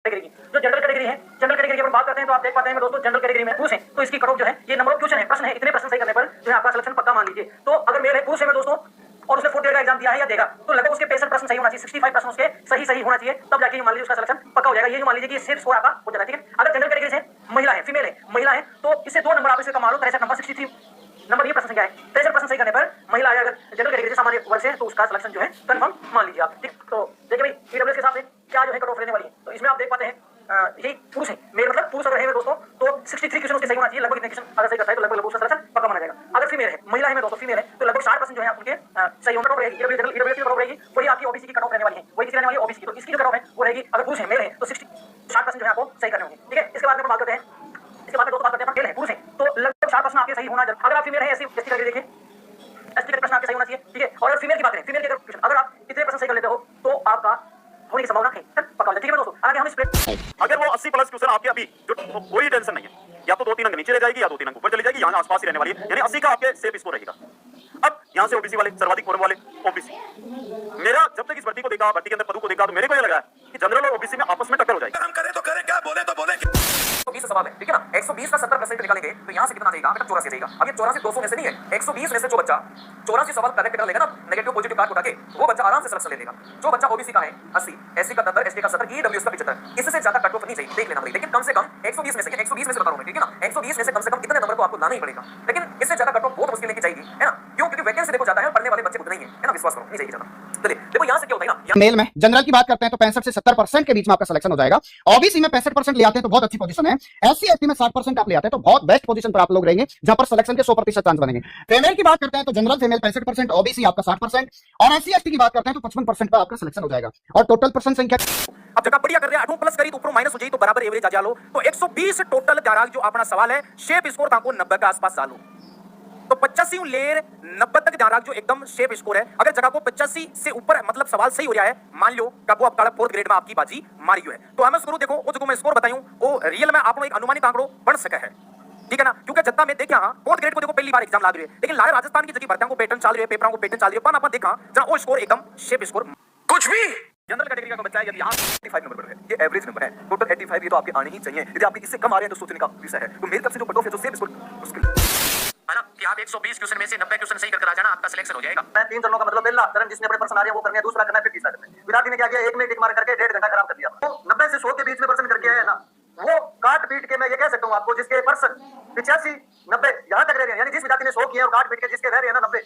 Category की जो general category है, जनरल कैटेगरी की अपन बात करते हैं तो आप देख पाते हैं दोस्तों जनरल कैटेगरी में पुरुष है तो इसकी कट ऑफ जो है ये नंबर ऑफ क्वेश्चन है, प्रश्न है, इतने प्रश्न सही करने पर जो है आपका सिलेक्शन पक्का मान लीजिए। तो अगर मेल है पुरुष है दोस्तों और उसने 4th ग्रेड का एग्जाम दिया है या देगा तो लगभग उसके 65 प्रश्न सही होना चाहिए, 65 प्रश्न उसके सही होना चाहिए, तब जाके मान लीजिए उसका सिलेक्शन पक्का हो जाएगा। ये जो मान लीजिए कि सिर्फ स्कोर आपका हो जाता है, ठीक है। अगर जनरल कैटेगरी से महिला है, फीमेल है, महिला है तो इससे 2 नंबर आप इसे कमा लो, 63 नंबर 63 नंबर ये प्रश्न संख्या है, 63 प्रश्न सही करने पर महिला है अगर जनरल कैटेगरी से सामान्य वर्ग से तो उसका सिलेक्शन जो है कंफर्म मान लीजिए आप, ठीक। तो देखिए भाई ईडब्ल्यूएस के हिसाब से क्या जो है कट ऑफ रहने वाली है, तो इसमें आप देख पाते हैं यही पुरुष है, मेल मतलब पुरुष अगर है दोस्तों तो 63 क्वेश्चन उसके सही होना चाहिए, लगभग इतने क्वेश्चन अगर सही करता है तो लगभग उसका सिलेक्शन पक्का माना जाएगा। अगर फीमेल है, महिला है दोस्तों, फीमेल है तो लगभग 60% जो है उनके सही होना कट ऑफ रहेगी, ईडब्ल्यूएस की कट ऑफ रहेगी, वही आपकी ओबीसी की कट ऑफ रहने वाली है, वही किसी रहने वाली ओबीसी की, तो इसकी जो कट ऑफ है वो रहेगी अगर पुरुष है, मेल है तो 60% जो है आपको सही करने होंगे, ठीक है। इसके बाद में बात करते हैं, इसके बाद में दोस्तों बात करते हैं मेल है, पुरुष है तो लगभग 60% आपके सही होना जरूरी। अगर आप फीमेल है ऐसी एसटी करके देखिए, एसटी का प्रश्न आपके सही होना चाहिए, ठीक है। और अगर फीमेल की बात करें, फीमेल के अगर आप इतने प्रश्न सही कर लेते हो तो आपका होने की संभावना है पक्का हो, ठीक है दोस्तों। अगर हम इस अगर वो 80 प्लस क्वेश्चन आपके अभी जो तो कोई टेंशन नहीं है, या तो 2-3 अंक नीचे रह जाएगी या 2-3 अंक ऊपर चली जाएगी, यहाँ आसपास ही रहने वाली है, यानी 80 का आपके सेफ स्कोर रहेगा। अब यहाँ से ओबीसी वाले सर्वाधिक फॉर्म वाले ओबीसी, मेरा जब तक इस भर्ती को देखा, भर्ती के अंदर पदों को देखा तो मेरे को ये लगा कि जनरल और ओबीसी में आपस में टक्कर हो जाएगी। हम करें तो करें, क्या बोले तो बोले। 120 सवाल है, ठीक है ना। 120 का 70% निकालेंगे तो यहाँ से कितना जाएगा बेटा, 84 जाएगा। अब ये 84 200 में से नहीं है, 120 में से जो बच्चा 84 सवाल करेक्ट कर लेगा ना, नेगेटिव पॉजिटिव कार्ड उठा के वो बच्चा आराम से सिलेक्शन ले लेगा। जो बच्चा ओबीसी का है 80, एससी का 70, एसटी का 70, ईडब्ल्यूएस का 75, इससे ज्यादा कट ऑफ नहीं चाहिए, देख लेना भाई। लेकिन कम से कम 120 में से, 120 में से बता रहा हूं मैं, ठीक है ना, 120 में से कम इतने नंबर तो आपको लाना ही पड़ेगा। लेकिन इससे ज्यादा कट ऑफ बहुत मुश्किल लेके चाहिए, है ना। क्यों? क्योंकि वैकेंसी देखो जाता है, पढ़ने वाले बच्चे उतने ही है ना, विश्वास करो नहीं चाहिए ज्यादा। चलिए देखो यहाँ से क्या होता है ना, मेल में जनरल की बात करते हैं तो 65 से 70% के बीच में आपका सिलेक्शन हो जाएगा। ओबीसी में 65% ले आते हैं तो बहुत अच्छी पोजीशन है, एससी एसटी में 60% आप ले आते हैं तो बहुत बेस्ट पोजीशन पर आप लोग रहेंगे, जहां पर सिलेक्शन के 100% चांस बनेंगे। फीमेल की बात करते हैं तो जनरल फीमेल 65%, ओबीसी आपका 60% और एससी एसटी की बात करते हैं तो 55% पर आपका सिलेक्शन हो जाएगा। और टोटल पर्सन संख्या अब जगह बढ़िया कर रहे हैं, 8 प्लस करी तो ऊपर माइनस हो जाए तो बराबर एवरेज आ जालो। तो 120 टोटल त्याराग जो अपना सवाल है, शेप स्कोर था को 90 के आसपास डालो तो 85 लेर 90 तक ध्यान रख जो एकदम शेप स्कोर है। अगर जगह को 85 से ऊपर मतलब सवाल सही हो रहा है, मान लो कब वो आपका 4th ग्रेड में आपकी बाजी मारी है तो हमें स्कोर देखो, वो जो मैं स्कोर बताऊं वो रियल में आपको एक अनुमानित आंकड़ो बन सका है, ठीक है ना। क्योंकि जत्ता में देखा 4th ग्रेड को देखो पहली बार एग्जाम लाग रही है, लेकिन लारे राजस्थान की जगह भर्तियों को पैटर्न चल रही है, पेपरों को पैटर्न चल रही है, पर अपन देखा जहां वो स्कोर एकदम शेप स्कोर कुछ भी जनरल कैटेगरी का बच्चा है, यदि आप 85 नंबर पर है, ये एवरेज नंबर है, टोटल 85 ये तो आपके आने ही चाहिए। यदि आपके इससे कम आ रहे हैं तो सोचने का विषय है। तो मेरी तरफ से जो कट ऑफ है तो सेम स्कोर मुश्किल है ना कि आप 120 क्वेश्चन में से 90 क्वेश्चन सही करके आ जाना, आपका सिलेक्शन हो जाएगा। मैं 3 चरणों का मतलब पहला चरण जिसने अपने प्रश्न आ रहे हैं वो करने है, दूसरा करना है 50 सेकंड में। विराट ने क्या किया, 1 मिनट टिक मार करके 1.5 घंटा खराब कर दिया। तो 90 से 100 के बीच में प्रश्न करके आया ना, वो काट पीट के मैं ये कह सकता हूं आपको जिसके प्रश्न 85 90 यहां तक रह रहे हैं, यानी जिस विद्यार्थी ने 100 किए और काट पीट के जिसके रह रहे हैं ना 90,